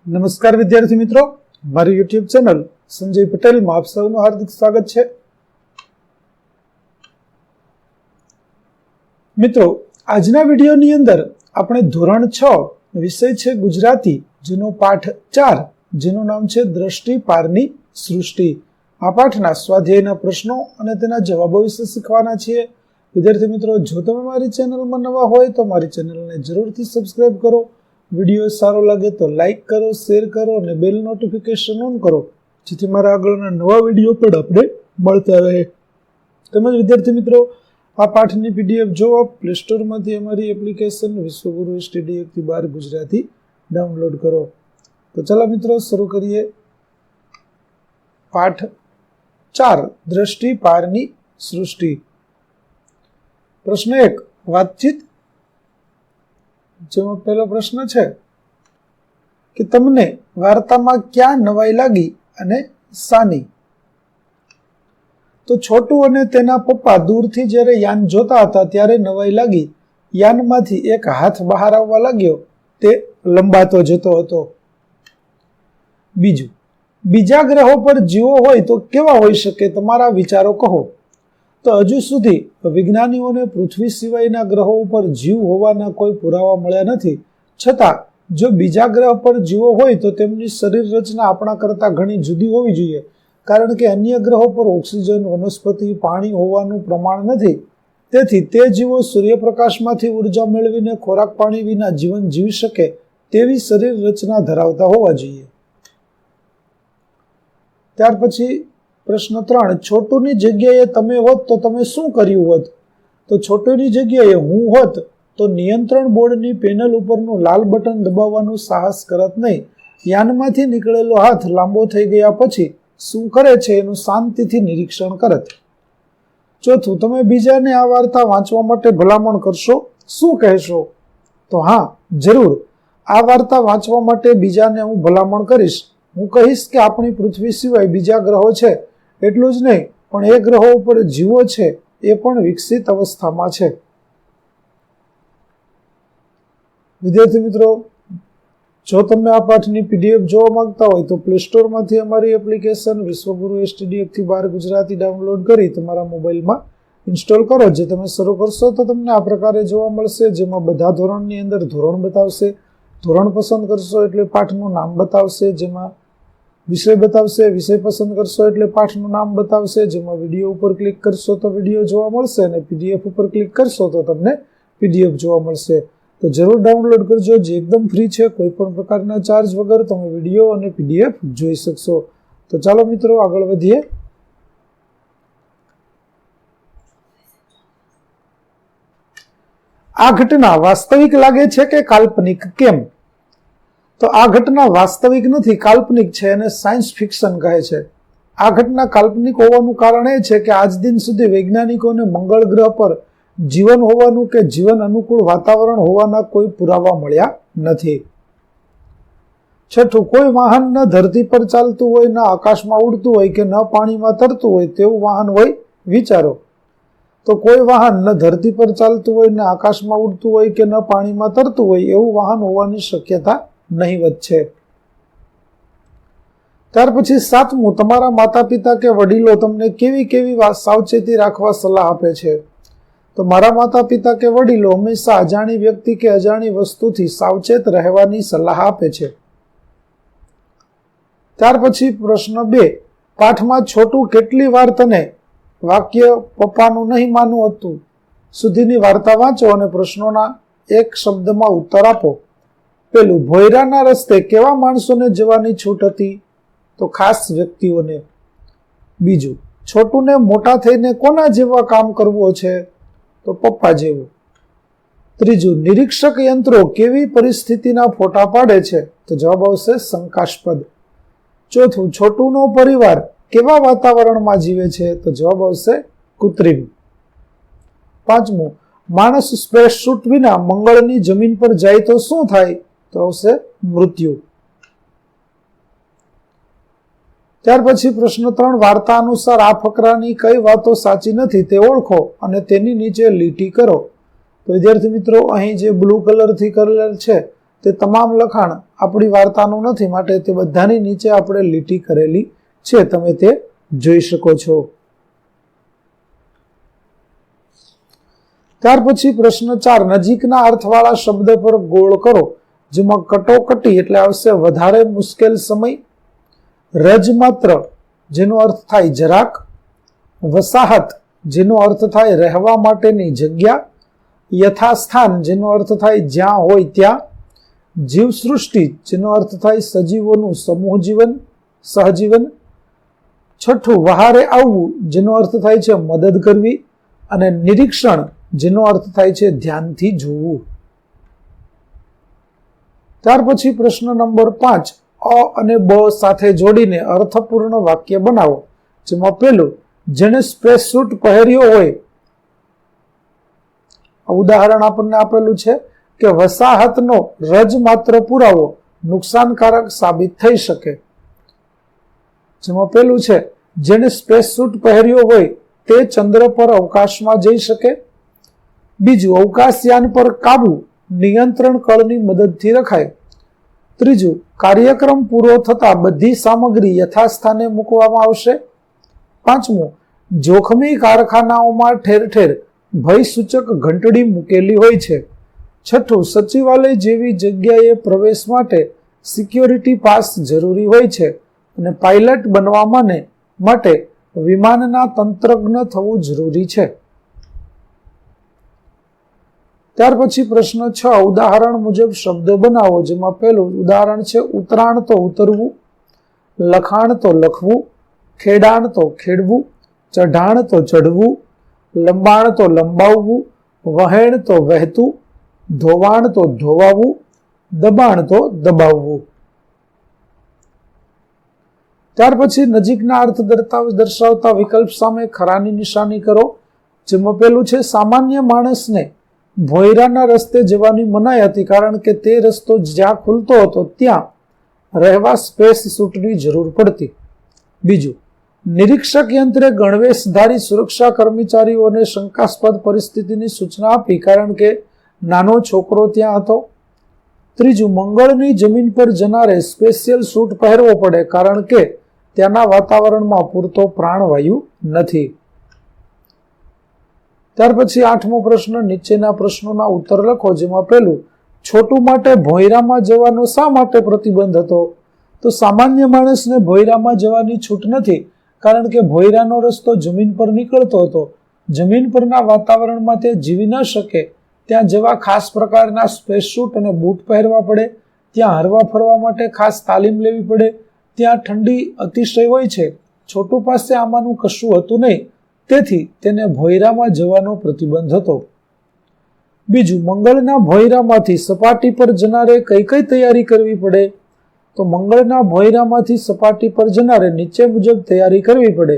નમસ્કાર વિદ્યાર્થી મિત્રો, મારી યુટ્યુબ ચેનલ સંજય પટેલમાં આપ સૌનું હાર્દિક સ્વાગત છે. મિત્રો, આજના વિડીયોની અંદર આપણે ધોરણ 6 વિષય છે ગુજરાતી, જેનો પાઠ 4 જેનું નામ છે દ્રષ્ટિ પારની સૃષ્ટિ. આ પાઠના સ્વાધ્યાયના પ્રશ્નો અને તેના જવાબો વિશે શીખવાના છીએ. વિદ્યાર્થી મિત્રો, જો તમે મારી ચેનલમાં નવા હોય તો મારી ચેનલને જરૂરથી સબસ્ક્રાઇબ કરો. વિડીયો સારો લાગે તો લાઈક કરો, શેર કરો અને બેલ નોટિફિકેશન ઓન કરો, જેથી મારા આગળના નવા વિડીયો પણ આપણે મળતા રહે. તેમજ વિદ્યાર્થી મિત્રો, આ પાઠની પીડીએફ જોવા પ્લે સ્ટોરમાંથી અમારી એપ્લિકેશન વિશ્વગુરુ STD1 થી 12 ગુજરાતી ડાઉનલોડ કરો. તો ચાલો મિત્રો, શરૂ કરીએ. પાઠ 4 દ્રષ્ટિ પારની સૃષ્ટિ. પ્રશ્ન 1 વાતચીત. જેમાં પહેલો પ્રશ્ન છે કે તમને વાર્તામાં ક્યાં નવાઈ લાગી અને શાની? તો છોટુ અને તેના પપ્પા દૂરથી જ્યારે યાન જોતા હતા ત્યારે નવાઈ લાગી. યાનમાંથી એક હાથ બહાર આવવા લાગ્યો, તે લંબાતો જતો હતો. બીજું, બીજા ગ્રહો પર જીવો હોય તો કેવા હોઈ શકે? તમારા વિચારો કહો. તો હજુ સુધી વિજ્ઞાનીઓને પૃથ્વી સિવાયના ગ્રહો ઉપર જીવ હોવાના કોઈ પુરાવા મળ્યા નથી. છતાં જો બીજા ગ્રહ પર જીવો હોય તો તેમની શરીર રચના આપણા કરતાં ઘણી જુદી હોવી જોઈએ, કારણ કે અન્ય ગ્રહો પર ઓક્સિજન, વનસ્પતિ, પાણી હોવાનું પ્રમાણ નથી. તેથી તે જીવો સૂર્યપ્રકાશમાંથી ઉર્જા મેળવીને ખોરાક પાણી વિના જીવન જીવી શકે તેવી શરીર રચના ધરાવતા હોવા જોઈએ. ત્યાર પછી પ્રશ્ન 3 છોટુની જગ્યાએ તમે હોત તો તમે શું કર્યું હોત? તો છોટુની જગ્યાએ હું હોત તો નિયંત્રણ બોર્ડની પેનલ ઉપરનું લાલ બટન દબાવવાનું સાહસ કરત નહીં. યાનમાંથી નીકળેલો હાથ લાંબો થઈ ગયા પછી શું કરે છે એનું શાંતિથી નિરીક્ષણ કરત. ચોથું, તમે બીજાને આ વાર્તા વાંચવા માટે ભલામણ કરશો? શું કહેશો? તો હા, જરૂર. આ વાર્તા વાંચવા માટે બીજાને હું ભલામણ કરીશ. હું કહીશ કે આપણી પૃથ્વી સિવાય બીજા ગ્રહો છે. એટલું જ નહીં, પણ એ ગ્રહો ઉપર જીવો છે, એ પણ વિકસિત અવસ્થામાં છે. વિદ્યાર્થી મિત્રો, જો તમે આ પાઠની PDF જોવા માંગતા હોય તો પ્લે સ્ટોરમાંથી અમારી એપ્લિકેશન વિશ્વગુરુ STD1 થી 12 ગુજરાતી ડાઉનલોડ કરી તમારા મોબાઈલમાં ઇન્સ્ટોલ કરો. જે તમે શરૂ કરશો તો તમને આ પ્રકારે જોવા મળશે, જેમાં બધા ધોરણની અંદર ધોરણ બતાવશે. ધોરણ પસંદ કરશો એટલે પાઠનું નામ બતાવશે, જેમાં વિષય બતાવશે. વિષય પસંદ કરશો એટલે પાઠનું નામ બતાવશે, જેમાં વિડીયો ઉપર ક્લિક કરશો તો વિડીયો જોવા મળશે અને PDF ઉપર ક્લિક કરશો તો તમને PDF જોવા મળશે. તો જરૂર ડાઉનલોડ કરજો, જે એકદમ ફ્રી છે. કોઈ પણ પ્રકારના ચાર્જ વગર તમે વિડીયો અને PDF જોઈ શકશો. તો ચાલો મિત્રો, આગળ વધીએ. આ ઘટના વાસ્તવિક લાગે છે કે કાલ્પનિક? કેમ? તો આ ઘટના વાસ્તવિક નથી, કાલ્પનિક છે, અને સાયન્સ ફિક્શન કહે છે. આ ઘટના કાલ્પનિક હોવાનું કારણ એ છે કે આજ દિન સુધી વૈજ્ઞાનિકોને મંગળ ગ્રહ પર જીવન હોવાનું કે જીવન અનુકૂળ વાતાવરણ હોવાના કોઈ પુરાવા મળ્યા નથી. છઠ્ઠું, કોઈ વાહન ન ધરતી પર ચાલતું હોય, ન આકાશમાં ઉડતું હોય કે ન પાણીમાં તરતું હોય તેવું વાહન હોય. વિચારો. તો કોઈ વાહન ન ધરતી પર ચાલતું હોય, ન આકાશમાં ઉડતું હોય કે ન પાણીમાં તરતું હોય એવું વાહન હોવાની શક્યતા નહીવત છે. ત્યાર પછી 7મું, તમારા માતા પિતા કે વડીલો તમને કેવી કેવી સાવચેતી રાખવા સલાહ આપે છે? તો મારા માતા પિતા કે વડીલો હંમેશા અજાણી વ્યક્તિ કે અજાણી વસ્તુથી સાવચેત રહેવાની સલાહ આપે છે. ત્યાર પછી પ્રશ્ન 2, પાઠમાં છોટુ કેટલી વાર તને વાક્ય પપ્પાનું નહીં માનવું હતું સુધીની વાર્તા વાંચો અને પ્રશ્નોના એક શબ્દમાં ઉત્તર આપો. પેલું, ભોયરાના રસ્તે કેવા માણસોને જવાની છૂટ હતી? તો ખાસ વ્યક્તિઓને. બીજું, છોટુને મોટા થઈને કોના જેવા કામ કરવો છે? તો પપ્પા જેવું. ત્રીજું, નિરીક્ષક યંત્રો કેવી પરિસ્થિતિના ફોટા પાડે છે? તો જવાબ આવશે શંકાસ્પદ. ચોથું, છોટુનો પરિવાર કેવા વાતાવરણમાં જીવે છે? તો જવાબ આવશે કૃત્રિમ. પાંચમું, માણસ સ્પેસ શૂટ વિના મંગળની જમીન પર જાય તો શું થાય? તો આવશે મૃત્યુ. ત્યાર પછી પ્રશ્ન 3, વાર્તા અનુસાર આ ફકરાની કઈ વાતો સાચી નથી તે ઓળખો અને તેની નીચે લીટી કરો. તો વિદ્યાર્થી મિત્રો, અહીં જે બ્લુ કલરથી કરેલ છે તે તમામ લખાણ આપણી વાર્તાનું નથી, માટે તે બધાની નીચે આપણે લીટી કરેલી છે, તમે તે જોઈ શકો છો. ત્યાર પછી પ્રશ્ન 4, નજીકના અર્થવાળા શબ્દ પર ગોળ કરો, જેમાં કટોકટી એટલે આવશે વધારે મુશ્કેલ સમય, રજમાત્ર જેનો અર્થ થાય જરાક, વસાહત જેનો અર્થ થાય રહેવા માટેની જગ્યા, યથાસ્થાન જેનો અર્થ થાય જ્યાં હોય ત્યાં, જીવસૃષ્ટિ જેનો અર્થ થાય સજીવોનું સમૂહ જીવન, સહજીવન, છઠ્ઠું વહારે આવવું જેનો અર્થ થાય છે મદદ કરવી, અને નિરીક્ષણ જેનો અર્થ થાય છે ધ્યાનથી જોવું. ત્યાર પછી પ્રશ્ન નંબર 5, અ અને બ સાથે જોડીને અર્થપૂર્ણ વાક્ય બનાવો, જેમાં પેલું જેને સ્પેસ સૂટ પહેર્યો હોય, ઉદાહરણ આપણને આપેલું છે કે વસાહતનો રજમાત્ર પુરાવો નુકસાનકારક સાબિત થઈ શકે. જેમાં પેલું છે જેને સ્પેસ સૂટ પહેર્યો હોય તે ચંદ્ર પર અવકાશમાં જઈ શકે. બીજું, અવકાશયાન પર કાબુ નિયંત્રણ કળની મદદથી રખાય. ત્રીજું, કાર્યક્રમ પૂરો થતા બધી સામગ્રી યથાસ્થાને મૂકવામાં આવશે. પાંચમું, જોખમી કારખાનાઓમાં ઠેર ઠેર ભયસૂચક ઘંટડી મૂકેલી હોય છે. છઠ્ઠું, સચિવાલય જેવી જગ્યાએ પ્રવેશ માટે સિક્યોરિટી પાસ જરૂરી હોય છે, અને પાયલટ બનવા માટે વિમાનના તંત્રજ્ઞ થવું જરૂરી છે. ત્યાર પછી પ્રશ્ન 6, ઉદાહરણ મુજબ શબ્દો બનાવો, જેમાં પહેલું ઉદાહરણ છે ઉતરાણ તો ઉતરવું, લખાણ તો લખવું, ખેડાણ તો ખેડવું, ચઢાણ તો ચઢવું, લંબાણ તો લંબાવવું, વહેણ તો વહેતું, ધોવાણ તો ધોવાવું, દબાણ તો દબાવવું. ત્યાર પછી નજીકના અર્થ દર્શાવતા વિકલ્પ સામે ખરાની નિશાની કરો, જેમાં પેલું છે સામાન્ય માણસને ભોયરાના રસ્તે જવાની મનાઈ હતી, કારણ કે તે રસ્તો જ્યાં ખુલતો હતો ત્યાં રહેવા સ્પેસ સૂટની જરૂર પડતી. બીજું, નિરીક્ષક યંત્રે ગણવેશધારી સુરક્ષા કર્મચારીઓને શંકાસ્પદ પરિસ્થિતિની સૂચના આપી, કારણ કે નાનો છોકરો ત્યાં હતો. ત્રીજું, મંગળની જમીન પર જનારે સ્પેશિયલ સૂટ પહેરવો પડે, કારણ કે ત્યાંના વાતાવરણમાં પૂરતો પ્રાણવાયુ નથી. ત્યાર પછી 8મો પ્રશ્ન, નીચેના પ્રશ્નોના ઉત્તર લખો, જેમાં પહેલું છોટુ માટે ભોયરામાં જવાનો શા માટે પ્રતિબંધ હતો? તો સામાન્ય માણસને ભોયરામાં જવાની છૂટ નથી, કારણ કે ભોયરાનો રસ્તો જમીન પર નીકળતો હતો. જમીન પરના વાતાવરણમાં તે જીવી ન શકે, ત્યાં જવા ખાસ પ્રકારના સ્પેસ સૂટ અને બૂટ પહેરવા પડે, ત્યાં હરવા ફરવા માટે ખાસ તાલીમ લેવી પડે, ત્યાં ઠંડી અતિશય હોય છે. છોટુ પાસે આમાંનું કશું હતું નહીં, તેથી તેને ભોયરામાં જવાનો પ્રતિબંધ હતો. બીજું, મંગળના ભોયરામાંથી સપાટી પર જનારે કઈ કઈ તૈયારી કરવી પડે? તો મંગળના ભોયરામાંથી સપાટી પર જનારે નીચે મુજબ તૈયારી કરવી પડે.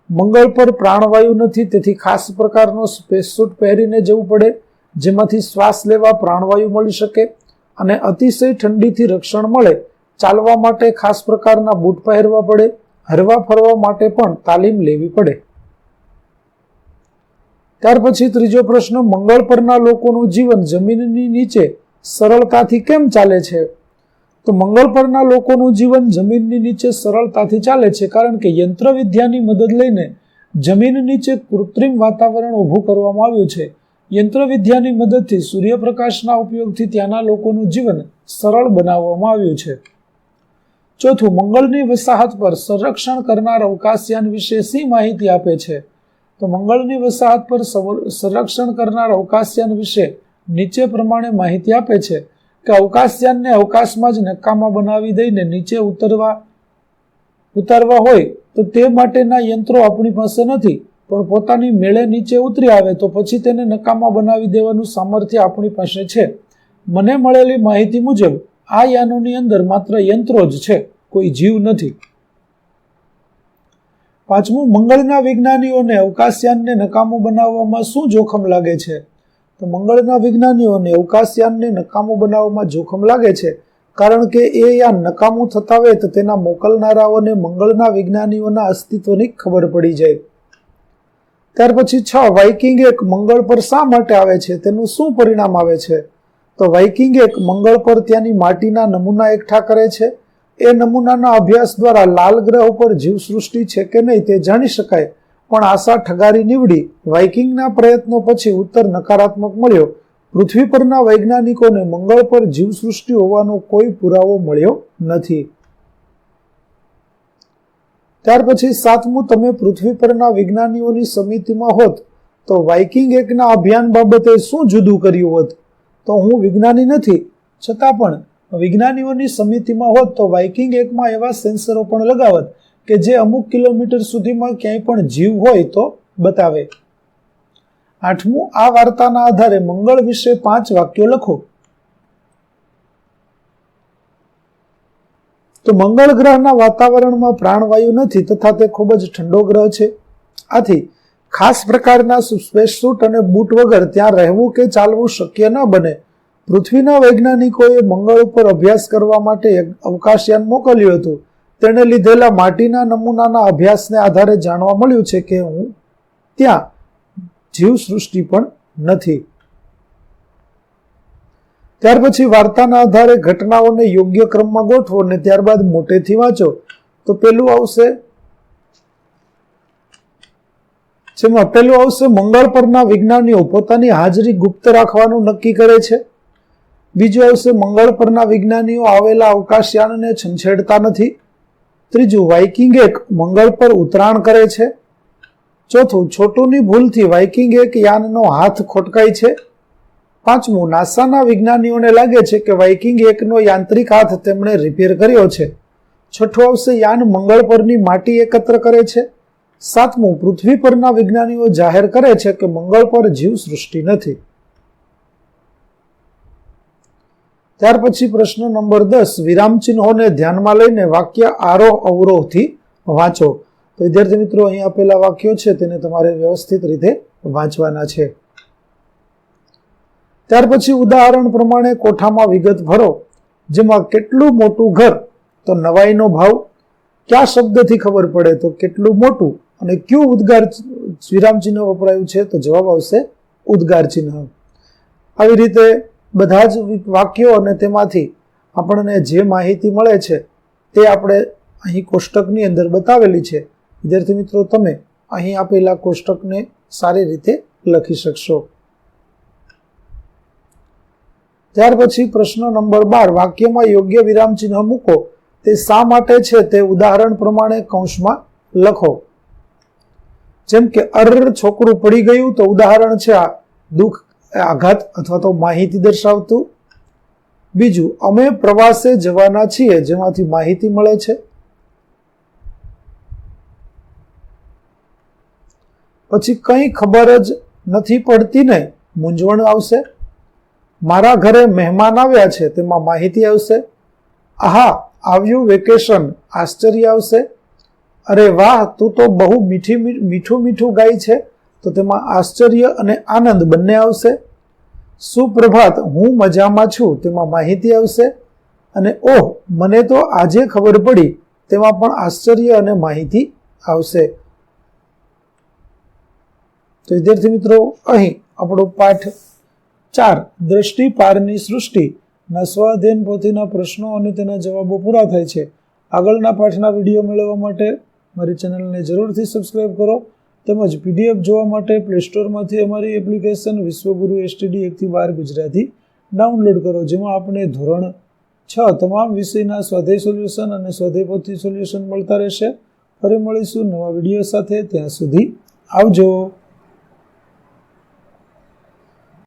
મંગળ પર પ્રાણવાયુ નથી, તેથી ખાસ પ્રકારનો સ્પેસ સૂટ પહેરીને જવું પડે, જેમાંથી શ્વાસ લેવા પ્રાણવાયુ મળી શકે, અને અતિશય ઠંડીથી રક્ષણ મળે. ચાલવા માટે ખાસ પ્રકારના બૂટ પહેરવા પડે, હરવા ફરવા માટે પણ તાલીમ લેવી પડે. ત્યાર પછી ત્રીજો પ્રશ્ન, મંગળ પરના લોકોનું જીવન જમીનની નીચે સરળતાથી કેમ ચાલે છે? તો મંગળ પરના લોકોનું જીવન જમીનની નીચે સરળતાથી ચાલે છે, કારણ કે યંત્રવિદ્યાની મદદ લઈને જમીન નીચે કૃત્રિમ વાતાવરણ ઊભું કરવામાં આવ્યું છે. યંત્રવિદ્યાની મદદથી સૂર્યપ્રકાશના ઉપયોગથી ત્યાંના લોકોનું જીવન સરળ બનાવવામાં આવ્યું છે. ચોથું, મંગળની વસાહત પર સંરક્ષણ કરનાર અવકાશયાન વિશે શી માહિતી આપે છે? તો મંગળની વસાહત પર સંરક્ષણ કરનાર અવકાશયાન વિશે નીચે પ્રમાણે માહિતી આપે છે કે અવકાશયાનને અવકાશમાં જ નકામા બનાવી દઈને નીચે ઉતારવા હોય તો તે માટેના યંત્રો આપણી પાસે નથી, પણ પોતાની મેળે નીચે ઉતરી આવે તો પછી તેને નકામા બનાવી દેવાનું સામર્થ્ય આપણી પાસે છે. મને મળેલી માહિતી મુજબ આ યાનોની અંદર માત્ર યંત્રો જ છે, કોઈ જીવ નથી. પાંચમું, મંગળના વિજ્ઞાનીઓને અવકાશયાનને નકામું બનાવવામાં શું જોખમ લાગે છે? તો મંગળના વિજ્ઞાનીઓને અવકાશયાનને નકામું બનાવવામાં જોખમ લાગે છે, કારણ કે એ યાન નકામું થતા વેત તેના મોકલનારાઓને મંગળના વિજ્ઞાનીઓના અસ્તિત્વની ખબર પડી જાય. ત્યાર પછી 6, વાઇકિંગ 1 મંગળ પર શા માટે આવે છે? તેનું શું પરિણામ આવે છે? તો તો વાઇકિંગ 1 મંગળ પર ત્યાંની માટીના નમૂના એકઠા કરે છે. એ નમૂનાના અભ્યાસ દ્વારા લાલ ગ્રહ ઉપર જીવસૃષ્ટિ છે કે નહીં તે જાણી શકાય, પણ આશા ઠગારી નીવડી. વાઇકિંગના પ્રયત્નો પછી ઉત્તર નકારાત્મક મળ્યો. પૃથ્વી પરના વૈજ્ઞાનિકોને મંગળ પર જીવસૃષ્ટિ હોવાનો કોઈ પુરાવો મળ્યો નથી. ત્યાર પછી 7મું, તમે પૃથ્વી પરના વિજ્ઞાનીઓની સમિતિમાં હોત તો વાઇકિંગ 1ના અભિયાન બાબતે શું જુદું કર્યું હોત? તો હું વિજ્ઞાની નથી, છતાં પણ વિજ્ઞાનીઓની સમિતિમાં હોત તો વાઇકિંગ 1માં એવા સેન્સરો પણ લગાવત કે જે અમુક કિલોમીટર સુધીમાં ક્યાંય પણ જીવ હોય તો બતાવે. 8મું, આ વાર્તાના આધારે મંગળ વિશે 5 વાક્યો લખો. તો મંગળ ગ્રહના વાતાવરણમાં પ્રાણવાયુ નથી તથા તે ખૂબ જ ઠંડો ગ્રહ છે. આથી ખાસ પ્રકારના સ્પેસ સૂટ અને બૂટ વગર ત્યાં રહેવું કે ચાલવું શક્ય ન બને. પૃથ્વીના વૈજ્ઞાનિકોએ મંગળ ઉપર અભ્યાસ કરવા માટે એક અવકાશયાન મોકલ્યું હતું. તેણે લીધેલા માટીના નમૂનાના અભ્યાસને આધારે જાણવા મળ્યું છે કે ત્યાં જીવસૃષ્ટિ પણ નથી. ત્યાર પછી વાર્તાના આધારે ઘટનાઓને યોગ્ય ક્રમમાં ગોઠવો અને ત્યારબાદ મોટેથી વાંચો. તો પેલું આવશે મંગળ પરના વિજ્ઞાનીઓ પોતાની હાજરી ગુપ્ત રાખવાનું નક્કી કરે છે. બીજું આવશે મંગળ પરના વિજ્ઞાનીઓ આવેલા અવકાશયાનને છંછેડતા નથી. ત્રીજું, વાઇકિંગ 1 મંગળ પર ઉતરાણ કરે છે. ચોથું, છોટુની ભૂલથી વાઇકિંગ 1 યાનનો હાથ ખોટકાય છે. 5મું, નાસાના વિજ્ઞાનીઓને લાગે છે કે વાઇકિંગ 1નો યાંત્રિક હાથ તેમણે રિપેર કર્યો છે. 6થું આવશે, યાન મંગળ પરની માટી એકત્ર કરે છે. 7મું, પૃથ્વી પરના વિજ્ઞાનીઓ જાહેર કરે છે કે મંગળ પર જીવસૃષ્ટિ નથી. ત્યાર પછી પ્રશ્ન નંબર 10, વિરામચિહ્નોને ધ્યાનમાં લઈને વાક્ય આરોહ અવરોહથી વાંચો. તો વિદ્યાર્થી મિત્રો, અહીં આપેલા વાક્યો છે તેને તમારે વ્યવસ્થિત રીતે વાંચવાના છે. ત્યાર પછી ઉદાહરણ પ્રમાણે કોઠામાં વિગત ભરો. જેમાં કેટલું મોટું ઘર, તો નવાઈનો ભાવ. કયા શબ્દથી ખબર પડે? તો કેટલું મોટું. અને કયું ઉદ્ગાર વિરામચિહ્ન વપરાયું છે? તો જવાબ આવશે ઉદ્ગાર ચિહ્ન. આવી રીતે બધા જ વાક્યો અને તેમાંથી આપણને જે માહિતી મળે છે તે આપણે અહીં કોષ્ટકની અંદર બતાવેલી છે. વિદ્યાર્થી મિત્રો, તમે અહીં આપેલા કોષ્ટકને સારી રીતે લખી શકશો. ત્યાર પછી પ્રશ્ન નંબર 12, વાક્યમાં યોગ્ય વિરામચિહ્ન મૂકો. તે શા માટે છે તે ઉદાહરણ પ્રમાણે કૌંસમાં લખો. જેમ કે છોકરું પડી ગયું, તો ઉદાહરણ છે આ દુઃખ, આઘાત અથવા તો માહિતી દર્શાવતું. બીજું, અમે પ્રવાસે જવાના છીએ, જેમાંથી માહિતી મળે છે. પછી કંઈ ખબર જ નથી પડતી ને, મૂંઝવણ આવશે. મારા ઘરે મહેમાન આવ્યા છે, તેમાં માહિતી આવશે. આહા, આવ્યું વેકેશન, આશ્ચર્ય આવશે. અરે વાહ, તું તો બહુ મીઠું ગાય છે, તો તેમાં આશ્ચર્ય અને આનંદ બંને આવશે. સુપ્રભાત, હું મજામાં છું, તેમાં માહિતી આવશે. અને ઓહ, મને તો આજે ખબર પડી, તેમાં પણ આશ્ચર્ય અને માહિતી આવશે. તો વિદ્યાર્થી મિત્રો, અહીં આપણો પાઠ 4 દ્રષ્ટિ પારની સૃષ્ટિના સ્વાધ્યાયન પોથીના પ્રશ્નો અને તેના જવાબો પૂરા થાય છે. આગળના પાઠના વિડીયો મેળવવા માટે મારી ચેનલને જરૂરથી સબસ્ક્રાઇબ કરો. તેમજ PDF જોવા માટે પ્લે સ્ટોરમાંથી અમારી એપ્લિકેશન વિશ્વગુરુ STD 1 થી 12 ગુજરાતી ડાઉનલોડ કરો, જેમાં આપણે ધોરણ 6 તમામ વિષયના સ્વાધ્યાય સોલ્યુશન અને સ્વાધ્યાય પોથી સોલ્યુશન મળતા રહેશે. ફરી મળીશું નવા વિડીયો સાથે. ત્યાં સુધી આવજો.